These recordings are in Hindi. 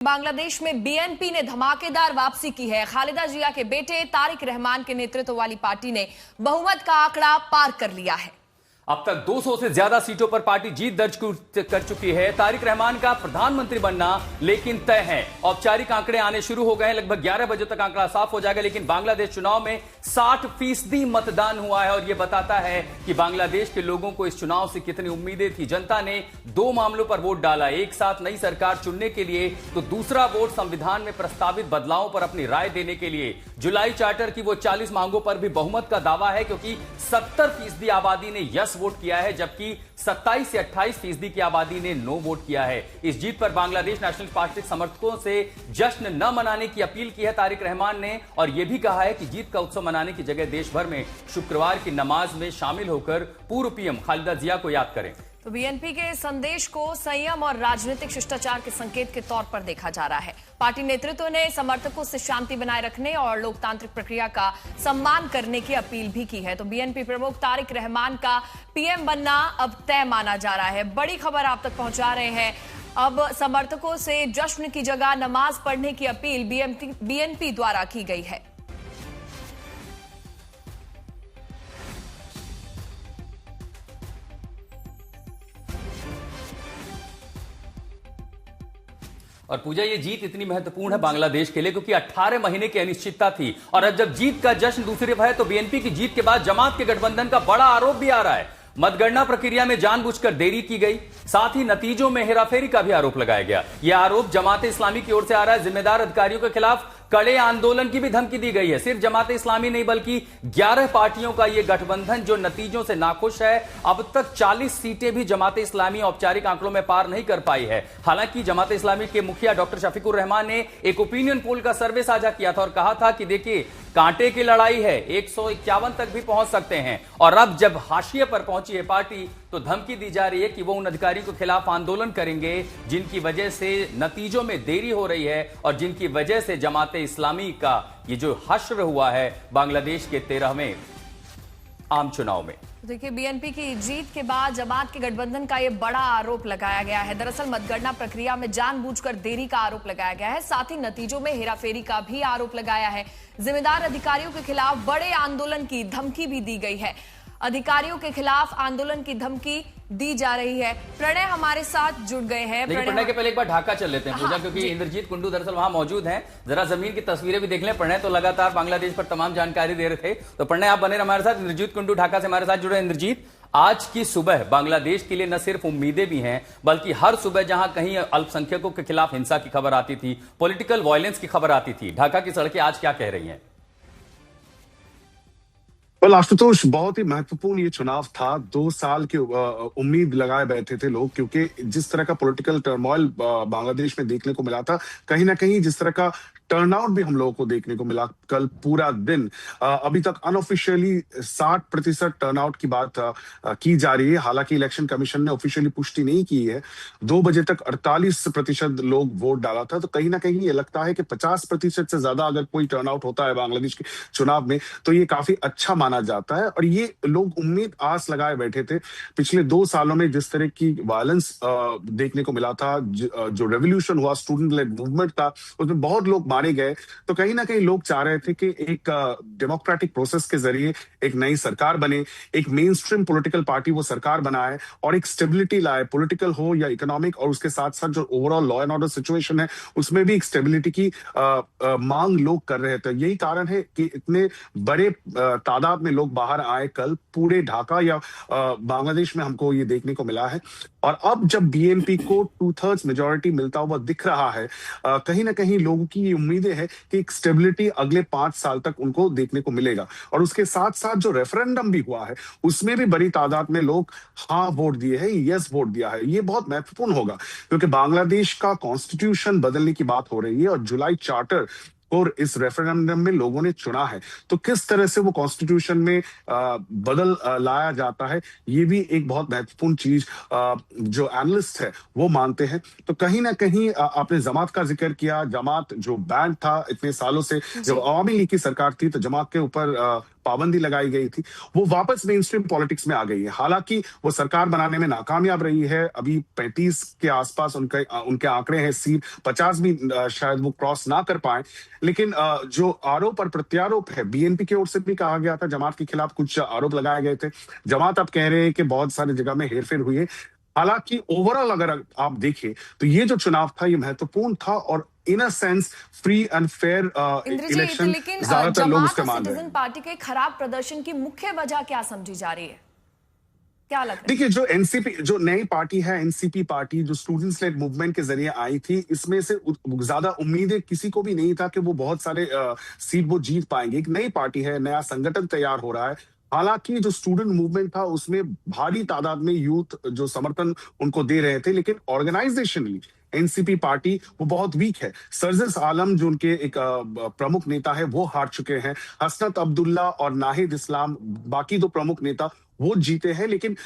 बांग्लादेश में बीएनपी ने धमाकेदार वापसी की है। खालिदा जिया के बेटे तारिक रहमान के नेतृत्व वाली पार्टी ने बहुमत का आंकड़ा पार कर लिया है। अब तक 200 से ज्यादा सीटों पर पार्टी जीत दर्ज कर चुकी है। तारिक रहमान का प्रधानमंत्री बनना लेकिन तय है। औपचारिक आंकड़े आने शुरू हो गए हैं। लगभग 11 बजे तक आंकड़ा साफ हो जाएगा। लेकिन बांग्लादेश चुनाव में 60% मतदान हुआ है और यह बताता है कि बांग्लादेश के लोगों को इस चुनाव से कितनी उम्मीदें थी। जनता ने 2 मामलों पर वोट डाला, एक साथ नई सरकार चुनने के लिए, तो दूसरा वोट संविधान में प्रस्तावित बदलावों पर अपनी राय देने के लिए। जुलाई चार्टर की वो 40 मांगों पर भी बहुमत का दावा है, क्योंकि 70% आबादी ने यस वोट किया है, जबकि 27 से 28% की आबादी ने नो वोट किया है। इस जीत पर बांग्लादेश नेशनल पार्टी समर्थकों से जश्न न मनाने की अपील की है तारिक रहमान ने, और यह भी कहा है कि जीत का उत्सव मनाने की जगह देश भर में शुक्रवार की नमाज में शामिल होकर पूर्व पीएम खालिदा जिया को याद करें। तो बीएनपी के संदेश को संयम और राजनीतिक शिष्टाचार के संकेत के तौर पर देखा जा रहा है। पार्टी नेतृत्व ने समर्थकों से शांति बनाए रखने और लोकतांत्रिक प्रक्रिया का सम्मान करने की अपील भी की है। तो बीएनपी प्रमुख तारिक रहमान का पीएम बनना अब तय माना जा रहा है। बड़ी खबर आप तक पहुंचा रहे हैं। अब समर्थकों से जश्न की जगह नमाज पढ़ने की अपील बीएनपी द्वारा की गई है। और पूजा, ये जीत इतनी महत्वपूर्ण है बांग्लादेश के लिए क्योंकि 18 महीने की अनिश्चितता थी, और अब जब जीत का जश्न दूसरी तरफ है तो बीएनपी की जीत के बाद जमात के गठबंधन का बड़ा आरोप भी आ रहा है। मतगणना प्रक्रिया में जानबूझकर देरी की गई, साथ ही नतीजों में हेराफेरी का भी आरोप लगाया गया। यह आरोप जमात इस्लामी की ओर से आ रहा है। जिम्मेदार अधिकारियों के खिलाफ कड़े आंदोलन की भी धमकी दी गई है। सिर्फ जमात इस्लामी नहीं बल्कि 11 पार्टियों का यह गठबंधन जो नतीजों से नाखुश है। अब तक 40 सीटें भी जमात इस्लामी औपचारिक आंकड़ों में पार नहीं कर पाई है। हालांकि जमात इस्लामी के मुखिया डॉक्टर शफीकुर रहमान ने एक ओपिनियन पोल का सर्वे साझा किया था और कहा था कि देखिए, कांटे की लड़ाई है, 151 तक भी पहुंच सकते हैं। और अब जब हाशिए पर पहुंची है पार्टी तो धमकी दी जा रही है कि वो उन अधिकारियों के खिलाफ आंदोलन करेंगे जिनकी वजह से नतीजों में देरी हो रही है और जिनकी वजह से जमात इस्लामी का ये जो हश्र हुआ है बांग्लादेश के 13वें आम चुनाव में। देखिए, बीएनपी की जीत के बाद जमात के गठबंधन का यह बड़ा आरोप लगाया गया है। दरअसल मतगणना प्रक्रिया में जानबूझकर देरी का आरोप लगाया गया है। साथ ही नतीजों में हेराफेरी का भी आरोप लगाया है। जिम्मेदार अधिकारियों के खिलाफ बड़े आंदोलन की धमकी भी दी गई है। अधिकारियों के खिलाफ आंदोलन की धमकी दी जा रही है। प्रणय हमारे साथ जुड़ गए हैं। प्रणय के पहले एक बार ढाका चल लेते हैं पूजा, क्योंकि इंद्रजीत कुंडू दरअसल वहां मौजूद हैं। जरा जमीन की तस्वीरें भी देख लें। प्रणय तो लगातार बांग्लादेश पर तमाम जानकारी दे रहे थे, तो प्रणय आप बने हमारे साथ। इंद्रजीत कुंडू ढाका से हमारे साथ जुड़े। इंद्रजीत, आज की सुबह बांग्लादेश के लिए न सिर्फ उम्मीदें भी हैं बल्कि हर सुबह जहां कहीं अल्पसंख्यकों के खिलाफ हिंसा की खबर आती थी, पॉलिटिकल वायलेंस की खबर आती थी, ढाका की सड़कें आज क्या कह रही हैं? आशुतोष, बहुत ही महत्वपूर्ण ये चुनाव था। 2 साल की उम्मीद लगाए बैठे थे लोग, क्योंकि जिस तरह का पॉलिटिकल टर्मोइल बांग्लादेश में देखने को मिला था, कहीं ना कहीं जिस तरह का टर्नआउट भी हम लोगों को देखने को मिला कल पूरा दिन, अभी तक अनऑफिशियली 60% टर्नआउट की बात की जा रही है। हालांकि इलेक्शन कमीशन ने ऑफिशियली पुष्टि नहीं की है। 2 बजे तक 48% लोग वोट डाला था, तो कहीं ना कहीं ये लगता है कि 50% से ज्यादा अगर कोई टर्नआउट होता है बांग्लादेश के चुनाव में तो ये काफी अच्छा माना जाता है। और ये लोग उम्मीद आस लगाए बैठे थे। पिछले 2 सालों में जिस तरह की वायलेंस देखने को मिला था, जो रेवोल्यूशन हुआ, स्टूडेंट लेड मूवमेंट था, उसमें बहुत लोग मारे गए, तो कहीं ना कहीं लोग चाह रहे थे कि एक डेमोक्रेटिक प्रोसेस के जरिए एक नई सरकार बने, एक मेन स्ट्रीम पॉलिटिकल पार्टी वो सरकार बनाए और एक स्टेबिलिटी लाए, पॉलिटिकल हो या इकोनॉमिक, और उसके साथ साथ जो overall law and order situation है उसमें भी एक स्टेबिलिटी की मांग लोग कर रहे थे। यही कारण है कि इतने बड़े तादाद में लोग बाहर आए कल पूरे ढाका या बांग्लादेश में हमको ये देखने को मिला है। और अब जब बीएनपी को 2/3 मेजोरिटी मिलता हुआ दिख रहा है, कहीं ना कहीं लोगों की ये उम्मीदें है कि एक स्टेबिलिटी अगले 5 साल तक उनको देखने को मिलेगा। और उसके साथ साथ जो रेफरेंडम भी हुआ है उसमें भी बड़ी तादाद में लोग हाँ वोट दिए हैं, यस वोट दिया है। ये बहुत महत्वपूर्ण होगा क्योंकि बांग्लादेश का कॉन्स्टिट्यूशन बदलने की बात हो रही है और जुलाई चार्टर और इस रेफरेंडम में लोगों ने चुना है, तो किस तरह से वो कॉन्स्टिट्यूशन में बदल लाया जाता है, ये भी एक बहुत महत्वपूर्ण चीज जो एनालिस्ट है वो मानते हैं। तो कहीं ना कहीं आपने जमात का जिक्र किया। जमात जो बैंड था इतने सालों से, जब अवामी लीग की सरकार थी तो जमात के ऊपर पाबंदी लगाई गई थी, वो वापस मेन स्ट्रीम पॉलिटिक्स में आ गई है। हालांकि वो सरकार बनाने में नाकामयाब रही है, अभी 35 के आसपास उनके उनके आंकड़े हैं, सीट 50 भी शायद वो क्रॉस ना कर पाए। लेकिन जो आरोप और प्रत्यारोप है, बीएनपी की ओर से भी कहा गया था, जमात के खिलाफ कुछ आरोप लगाए गए थे। जमात अब कह रहे हैं कि बहुत सारी जगह में हेरफेर हुई है। हालांकि ओवरऑल अगर आप देखें तो ये जो चुनाव था ये महत्वपूर्ण था, और in a sense free and fair इंद्रजीत, इलेक्शन लेकिन ज्यादातर लोग जमात उसके और मान रहे सिटीजन हैं। पार्टी के खराब प्रदर्शन की मुख्य वजह क्या समझी जा रही है? क्या लग रहा है? देखिए, जो एनसीपी, जो नई पार्टी है एनसीपी पार्टी, जो स्टूडेंट्स लेड मूवमेंट के जरिए आई थी, इसमें से ज्यादा उम्मीदें किसी को भी नहीं था कि वो बहुत सारे सीट वो जीत पाएंगे। एक नई पार्टी है, नया संगठन तैयार हो रहा है। हालांकि जो स्टूडेंट मूवमेंट था उसमें भारी तादाद में यूथ जो समर्थन उनको दे रहे थे, लेकिन ऑर्गेनाइजेशनली एनसीपी पार्टी वो बहुत वीक है। सर्जिस आलम जो उनके एक प्रमुख नेता है वो हार चुके हैं। हसनत अब्दुल्ला और नाहिद इस्लाम, बाकी दो प्रमुख नेता, वो जीते हैं। लेकिन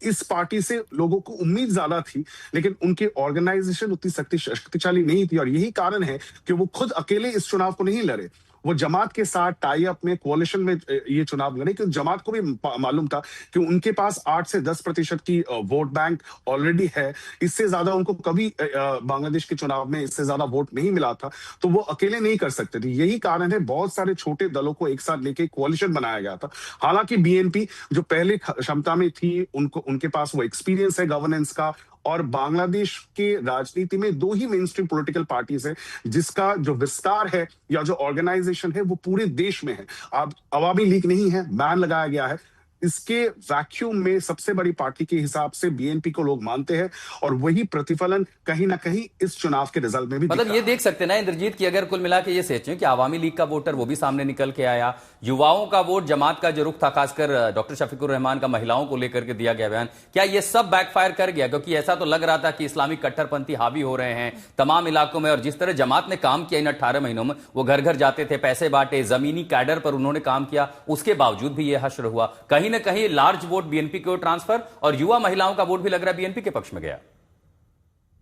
इस पार्टी से लोगों को उम्मीद ज्यादा थी, लेकिन उनकी ऑर्गेनाइजेशन उतनी शक्तिशाली नहीं थी, और यही कारण है कि वो खुद अकेले इस चुनाव को नहीं लड़े। वो जमात के साथ टाई अप में, कोalition में ये चुनाव लड़े, क्योंकि जमात को भी मालूम था कि उनके पास 8 से 10% की वोट बैंक ऑलरेडी है। इससे ज्यादा उनको कभी बांग्लादेश के चुनाव में इससे ज्यादा वोट नहीं मिला था, तो वो अकेले नहीं कर सकते थे। यही कारण है बहुत सारे छोटे दलों को एक साथ लेके कोalition बनाया गया था। हालांकि बीएनपी जो पहले क्षमता में थी, उनके पास वो एक्सपीरियंस है गवर्नेंस का, और बांग्लादेश के राजनीति में दो ही मेन स्ट्रीम पॉलिटिकल पार्टीज है जिसका जो विस्तार है या जो ऑर्गेनाइजेशन है वो पूरे देश में है। अब अवामी लीग नहीं है, बैन लगाया गया है। इसके वैक्यूम में सबसे बड़ी पार्टी के हिसाब से बीएनपी को लोग मानते हैं, और वही प्रतिफलन कहीं ना कहीं इस चुनाव के रिजल्ट में भी मतलब ये देख सकते हैं ना इंद्रजीत की, अगर कुल मिला के ये सोचें कि आवामी लीग का वोटर वो भी सामने निकल के आया, युवाओं का वोट, जमात का जो रुख था, खासकर डॉक्टर शफीकुर रहमान का महिलाओं को लेकर के दिया गया बयान, क्या ये सब बैकफायर कर गया? क्योंकि ऐसा तो लग रहा था कि इस्लामिक कट्टरपंथी हावी हो रहे हैं तमाम इलाकों में, और जिस तरह जमात ने काम किया इन 18 महीनों में, वो घर घर जाते थे, पैसे बांटे, जमीनी कैडर पर उन्होंने काम किया, उसके बावजूद भी यह हश्र हुआ। कहीं ना कहीं लार्ज वोट बीएनपी की ओर ट्रांसफर, और युवा महिलाओं का वोट भी लग रहा है बीएनपी के पक्ष में गया।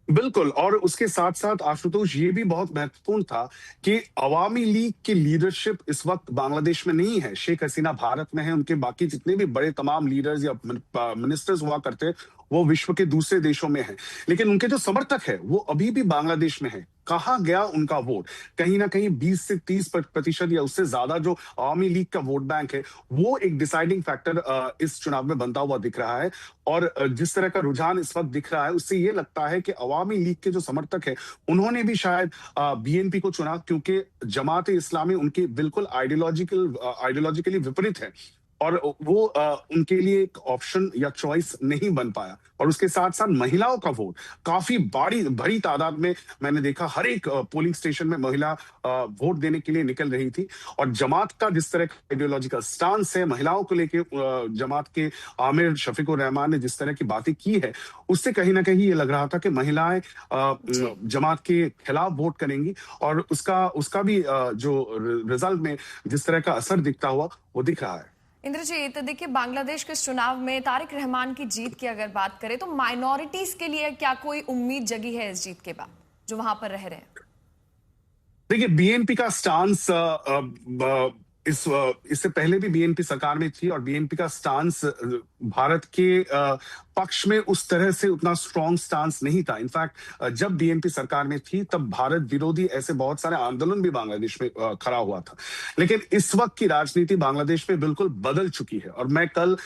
बिल्कुल, और उसके साथ साथ आशुतोष ये भी बहुत महत्वपूर्ण था कि अवामी लीग की लीडरशिप इस वक्त बांग्लादेश में नहीं है। शेख हसीना भारत में है, उनके बाकी जितने भी बड़े तमाम लीडर्स या मिनिस्टर्स हुआ करते वो विश्व के दूसरे देशों में हैं, लेकिन उनके जो समर्थक है वो अभी भी बांग्लादेश में है। कहाँ गया उनका वोट? कहीं ना कहीं 20 से 30% या उससे ज्यादा जो अवामी लीग का वोट बैंक है वो एक डिसाइडिंग फैक्टर इस चुनाव में बनता हुआ दिख रहा है। और जिस तरह का रुझान इस वक्त दिख रहा है उससे ये लगता है कि अवामी लीग के जो समर्थक है उन्होंने भी शायद बीएनपी को चुना, क्योंकि जमात इस्लामी उनके बिल्कुल आइडियोलॉजिकली विपरीत है, और वो उनके लिए एक ऑप्शन या चॉइस नहीं बन पाया। और उसके साथ साथ महिलाओं का वोट काफी बड़ी तादाद में मैंने देखा, हर एक पोलिंग स्टेशन में महिला वोट देने के लिए निकल रही थी। और जमात का जिस तरह का आइडियोलॉजिकल स्टांस है महिलाओं को लेके, जमात के आमिर शफीकुर रहमान ने जिस तरह की बातें की है, उससे कहीं ना कहीं ये लग रहा था कि महिलाएं जमात के खिलाफ वोट करेंगी, और उसका भी जो रिजल्ट में जिस तरह का असर दिखता हुआ वो दिख रहा है। इंद्रजीत, देखिए बांग्लादेश के इस चुनाव में तारिक रहमान की जीत की अगर बात करें तो माइनॉरिटीज के लिए क्या कोई उम्मीद जगी है इस जीत के बाद, जो वहां पर रह रहे हैं? देखिए, बीएनपी का स्टांस इससे पहले भी बीएनपी सरकार में थी, और बीएनपी का स्टांस भारत के पक्ष में उस तरह से उतना स्ट्रॉन्ग स्टांस नहीं था। इनफैक्ट जब बीएनपी सरकार में थी तब भारत विरोधी ऐसे बहुत सारे आंदोलन भी बांग्लादेश में खड़ा हुआ था। लेकिन इस वक्त की राजनीति बांग्लादेश में बिल्कुल बदल चुकी है, और मैं कल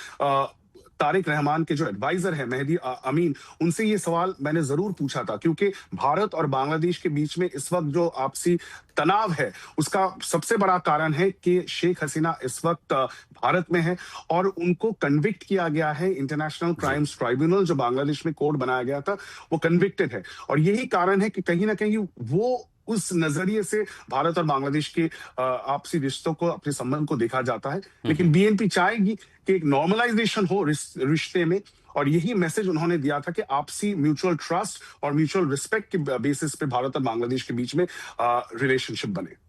तारिक रहमान के जो एडवाइजर है मेहदी अमीन, उनसे ये सवाल मैंने जरूर पूछा था, क्योंकि भारत और बांग्लादेश के बीच में इस वक्त जो आपसी तनाव है उसका सबसे बड़ा कारण है कि शेख हसीना इस वक्त भारत में है, और उनको कन्विक्ट किया गया है। इंटरनेशनल क्राइम्स ट्राइब्यूनल जो बांग्लादेश में कोर्ट बनाया गया था वो कन्विक्टेड है, और यही कारण है कि कहीं ना कहीं वो उस नजरिए से भारत और बांग्लादेश के आपसी रिश्तों को, अपने संबंध को देखा जाता है। लेकिन बीएनपी चाहेगी कि एक नॉर्मलाइजेशन हो रिश्ते में, और यही मैसेज उन्होंने दिया था कि आपसी म्यूचुअल ट्रस्ट और म्यूचुअल रिस्पेक्ट के बेसिस पे भारत और बांग्लादेश के बीच में रिलेशनशिप बने।